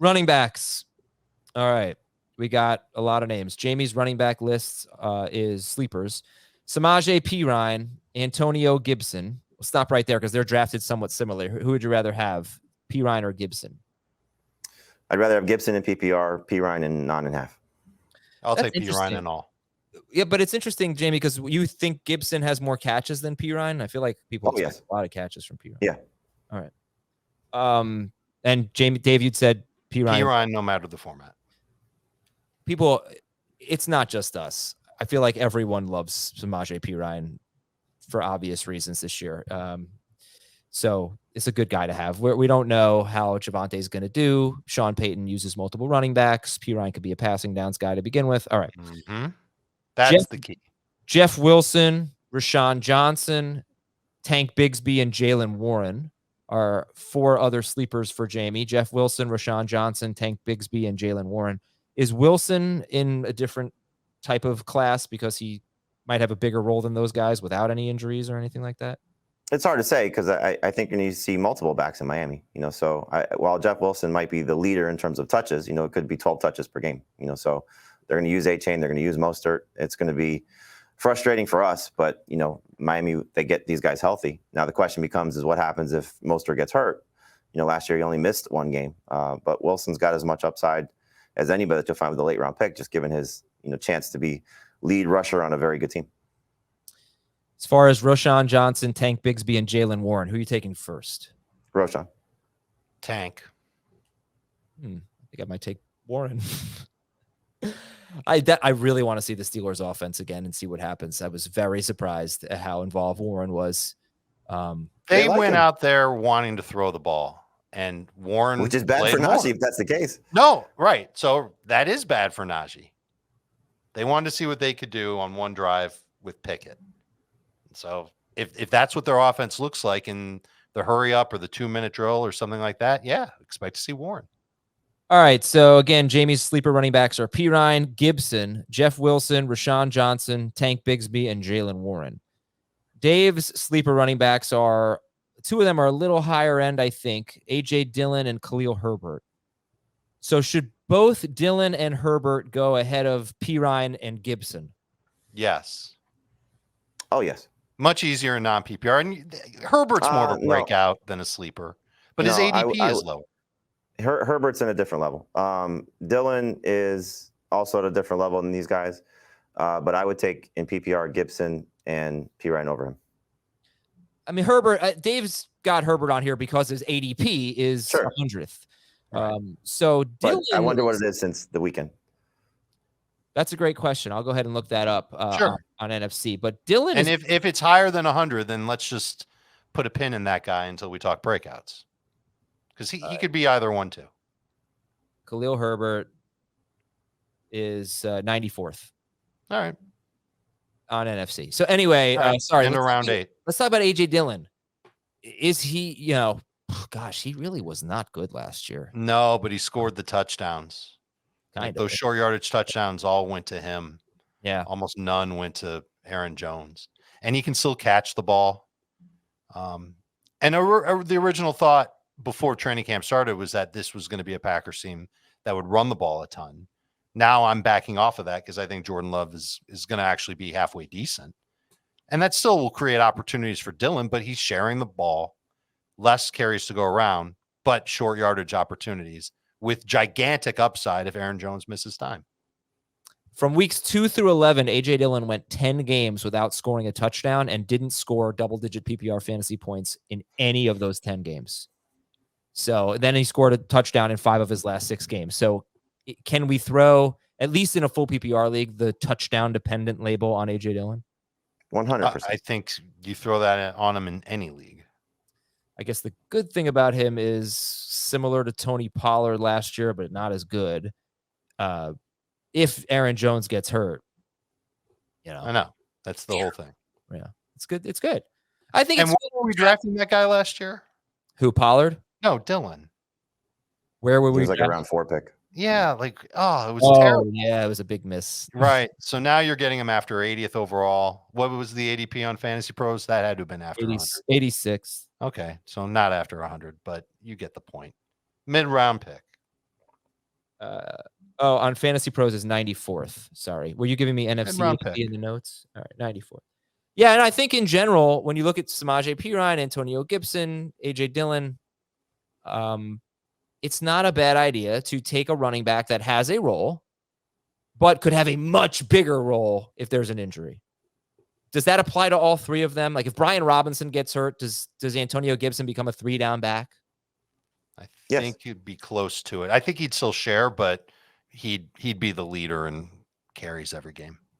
Running backs. All right. We got a lot of names. Jamie's running back list is sleepers. Samaje Perine, Antonio Gibson. We'll stop right there because they're drafted somewhat similar. Who would you rather have, Perine or Gibson? I'd rather have Gibson in PPR, Perine in 9.5. I'll take Perine and all. Yeah, but it's interesting, Jamie, because you think Gibson has more catches than Perine. I feel like people expect a lot of catches from Perine. Yeah. All right. And Jamie, Dave, you'd said Perine, no matter the format. People, it's not just us. I feel like everyone loves Samaje Perine for obvious reasons this year. So it's a good guy to have. We don't know how Javonte is going to do. Sean Payton uses multiple running backs. Perine could be a passing downs guy to begin with. All right. That's the key. Jeff Wilson, Rashawn Johnson, Tank Bigsby, and Jalen Warren are 4 other sleepers for Jamie. Jeff Wilson, Rashawn Johnson, Tank Bigsby, and Jalen Warren. Is Wilson in a different type of class because he might have a bigger role than those guys without any injuries or anything like that? It's hard to say because I think you need to see multiple backs in Miami. So while Jeff Wilson might be the leader in terms of touches, it could be 12 touches per game. So they're going to use A-Chain, they're going to use Mostert. It's going to be frustrating for us, but Miami, they get these guys healthy. Now the question becomes is what happens if Mostert gets hurt? Last year he only missed 1 game, but Wilson's got as much upside as anybody that you'll find with a late round pick, just given his chance to be lead rusher on a very good team. As far as Rashawn Johnson, Tank Bigsby, and Jalen Warren, who are you taking first? Rashawn. Tank. I think I might take Warren. I really want to see the Steelers offense again and see what happens. I was very surprised at how involved Warren was. They went out there wanting to throw the ball. And Warren, which is bad for Najee if that's the case. No, right. So that is bad for Najee. They wanted to see what they could do on one drive with Pickett. So if that's what their offense looks like in the hurry up or the 2-minute drill or something like that, yeah, expect to see Warren. All right. So again, Jamie's sleeper running backs are Perine, Gibson, Jeff Wilson, Rashawn Johnson, Tank Bigsby, and Jalen Warren. Dave's sleeper running backs are 2 of them are a little higher end, I think. AJ Dillon and Khalil Herbert. So should both Dillon and Herbert go ahead of Perine and Gibson? Yes. Oh, yes. Much easier in non-PPR. And Herbert's more of a breakout than a sleeper, but his ADP is lower. Herbert's in a different level. Dillon is also at a different level than these guys, but I would take in PPR Gibson and Perine over him. I mean, Herbert, Dave's got Herbert on here because his ADP is 100th. So Dillon, I wonder what it is since the weekend. That's a great question. I'll go ahead and look that up on NFC. But Dillon, and if it's higher than 100, then let's just put a pin in that guy until we talk breakouts, because he could be either one too. Khalil Herbert is 94th. All right. On NFC. So anyway, sorry. In round 8. Let's talk about AJ Dillon. Is he, gosh, he really was not good last year. No, but he scored the touchdowns. Those short yardage touchdowns all went to him. Yeah. Almost none went to Aaron Jones. And he can still catch the ball. And the original thought before training camp started was that this was going to be a Packers team that would run the ball a ton. Now I'm backing off of that because I think Jordan Love is going to actually be halfway decent. And that still will create opportunities for Dillon, but he's sharing the ball, less carries to go around, but short yardage opportunities with gigantic upside if Aaron Jones misses time. From weeks 2 through 11, AJ Dillon went 10 games without scoring a touchdown and didn't score double-digit PPR fantasy points in any of those 10 games. So then he scored a touchdown in 5 of his last 6 games. So can we throw, at least in a full PPR league, the touchdown-dependent label on AJ Dillon? 100%. I think you throw that on him in any league. I guess the good thing about him is similar to Tony Pollard last year, but not as good. If Aaron Jones gets hurt, I know that's the whole thing. Yeah, it's good. It's good. I think. And where were we drafting that guy last year? Who, Pollard? No, Dillon. Where were we? It was like a round 4 pick. Yeah, it was terrible. Yeah, it was a big miss. Right. So now you're getting him after 80th overall. What was the ADP on Fantasy Pros? That had to have been after 86. Okay, so not after 100, but you get the point. Mid-round pick. On Fantasy Pros is 94th. Sorry. Were you giving me NFC round ADP pick. in the notes? All right, 94th. Yeah, and I think in general, when you look at Samaje Perine, Antonio Gibson, AJ Dillon, it's not a bad idea to take a running back that has a role, but could have a much bigger role if there's an injury. Does that apply to all three of them? Like if Brian Robinson gets hurt, does Antonio Gibson become a 3-down back? I think he'd be close to it. I think he'd still share, but he'd be the leader and carries every game.